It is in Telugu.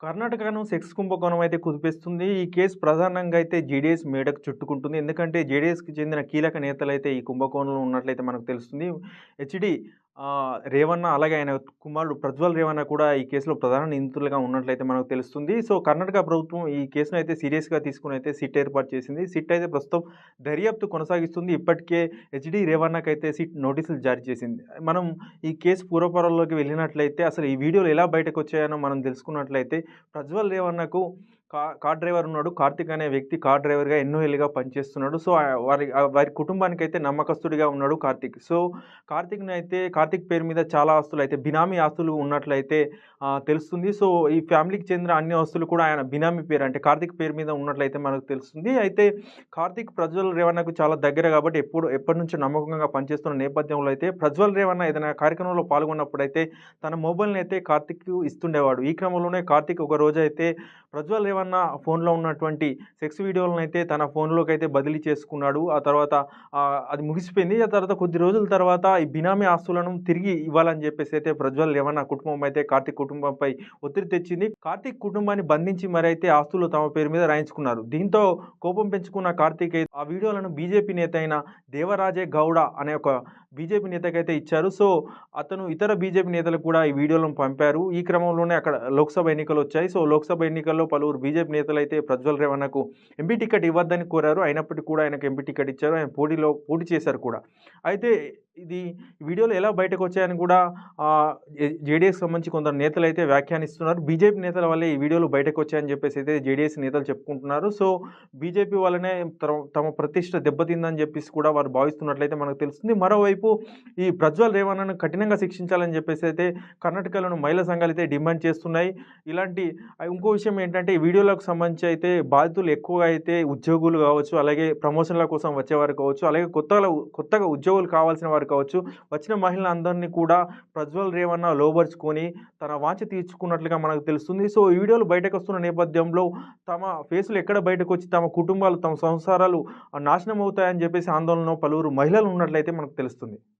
కర్ణాటకను సెక్స్ కుంభకోణం అయితే కుదిపేస్తుంది. ఈ కేసు ప్రధానంగా అయితే జేడీఎస్ మేడకు చుట్టుకుంటుంది. ఎందుకంటే జేడీఎస్‌కి చెందిన కీలక నేతలైతే ఈ కుంభకోణంలో ఉన్నట్లయితే మనకు తెలుస్తుంది. హెచ్‌డి రేవన్న అలాగే ఆయన కుమారుడు ప్రజ్వల్ రేవన్న కూడా ఈ కేసులో ప్రధాన నిందితులుగా ఉన్నట్లయితే మనకు తెలుస్తుంది. సో, కర్ణాటక ప్రభుత్వం ఈ కేసును అయితే సీరియస్‌గా తీసుకొని అయితే సిట్ ఏర్పాటు చేసింది. సిట్ అయితే ప్రస్తుతం దర్యాప్తు కొనసాగిస్తుంది. ఇప్పటికే హెచ్‌డి రేవన్నకైతే సిట్ నోటీసులు జారీ చేసింది. మనం ఈ కేసు పూర్వపరాల్లోకి వెళ్ళినట్లయితే అసలు ఈ వీడియోలు ఎలా బయటకొచ్చాయనో మనం తెలుసుకున్నట్లయితే ప్రజ్వల్ రేవన్నకు కార్ డ్రైవర్ ఉన్నాడు. కార్తిక్ అనే వ్యక్తి కార్ డ్రైవర్‌గా ఎన్నో ఏళ్లుగా పనిచేస్తున్నాడు. సో, వారి కుటుంబానికైతే నమ్మకస్తుడిగా ఉన్నాడు కార్తిక్. సో, కార్తిక్ పేరు మీద చాలా ఆస్తులైతే బినామీ ఆస్తులు ఉన్నట్లయితే తెలుస్తుంది. సో, ఈ ఫ్యామిలీకి చెందిన అన్ని ఆస్తులు కూడా ఆయన బినామీ పేరు అంటే కార్తిక్ పేరు మీద ఉన్నట్లయితే మనకు తెలుస్తుంది. అయితే కార్తిక్ ప్రజ్వల్ రేవన్నకు చాలా దగ్గర కాబట్టి ఎప్పటినుంచో నమ్మకంగా పనిచేస్తున్న నేపథ్యంలో అయితే ప్రజ్వల్ రేవన్న ఏదైనా కార్యక్రమంలో పాల్గొన్నప్పుడైతే తన మొబైల్‌ని అయితే కార్తిక్‌కి ఇస్తుండేవాడు. ఈ క్రమంలోనే కార్తిక్ ఒక రోజైతే ప్రజ్వల్ రేవన్న ఫోన్‌లో ఉన్నటువంటి సెక్స్ వీడియోలనైతే తన ఫోన్‌లోకైతే బదిలీ చేసుకున్నాడు. ఆ తర్వాత అది ముగిసిపోయింది. ఆ తర్వాత కొద్ది రోజుల తర్వాత ఈ బినామీ ఆస్తులను తిరిగి ఇవ్వాలని చెప్పేసి అయితే ప్రజ్వల్ రేవన్న కుటుంబం అయితే కార్తిక్ కుటుంబంపై ఒత్తిడి తెచ్చింది. కార్తిక్ కుటుంబాన్ని బంధించి మరైతే ఆస్తులు తమ పేరు మీద రాయించుకున్నారు. దీంతో కోపం పెంచుకున్న కార్తిక్ ఆ వీడియోలను బీజేపీ నేత అయిన దేవరాజే గౌడ అనే ఒక బీజేపీ నేతకైతే ఇచ్చారు. సో, అతను ఇతర బీజేపీ నేతలకు కూడా ఈ వీడియోలను పంపారు. ఈ క్రమంలోనే అక్కడ లోక్సభ ఎన్నికలొచ్చాయి. సో, లోక్సభ ఎన్నికల్లో పలువురు బీజేపీ నేతలైతే ప్రజ్వల్ రేవన్నకు ఎంపీ టికెట్ ఇవ్వద్దని కోరారు. అయినప్పటికీ కూడా ఆయనకు ఎంపీ టికెట్ ఇచ్చారు. ఆయన పోటీ చేశారు కూడా. అయితే ఇది వీడియోలు ఎలా బయటకొచ్చాయని కూడా జేడీఎస్‌కి సంబంధించి కొందరు నేతలైతే వ్యాఖ్యానిస్తున్నారు. బీజేపీ నేతల వల్లే ఈ వీడియోలు బయటకొచ్చాయని చెప్పేసి అయితే జేడీఎస్ నేతలు చెప్పుకుంటున్నారు. సో, బీజేపీ వల్లనే తమ ప్రతిష్ట దెబ్బతిందని చెప్పేసి కూడా వారు భావిస్తున్నట్లయితే మనకు తెలుస్తుంది. మరోవైపు ఈ ప్రజ్వల్ రేవన్నను కఠినంగా శిక్షించాలని చెప్పేసి అయితే కర్ణాటకలోని మహిళా సంఘాలైతే డిమాండ్ చేస్తున్నాయి. ఇలాంటి ఇంకో విషయం ఏంటంటే ఈ వీడియోలకు సంబంధించి అయితే బాధితులు ఎక్కువగా అయితే ఉద్యోగులు కావచ్చు, అలాగే ప్రమోషన్‌ల కోసం వచ్చేవారు కావచ్చు, అలాగే కొత్తగా ఉద్యోగులు కావాల్సిన వారు కావచ్చు, వచ్చిన మహిళలందరినీ కూడా ప్రజ్వల్ రేవన్న లోబరుచుకొని తన వాంఛ తీర్చుకున్నట్లుగా మనకు తెలుస్తుంది. సో, ఈ వీడియోలు బయటకొస్తున్న నేపథ్యంలో తమ ఫేసులు ఎక్కడ బయటకొచ్చి తమ కుటుంబాలు, తమ సంసారాలు నాశనం అవుతాయని చెప్పేసి ఆందోళనలో పలువురు మహిళలు ఉన్నట్లయితే మనకు తెలుస్తుంది.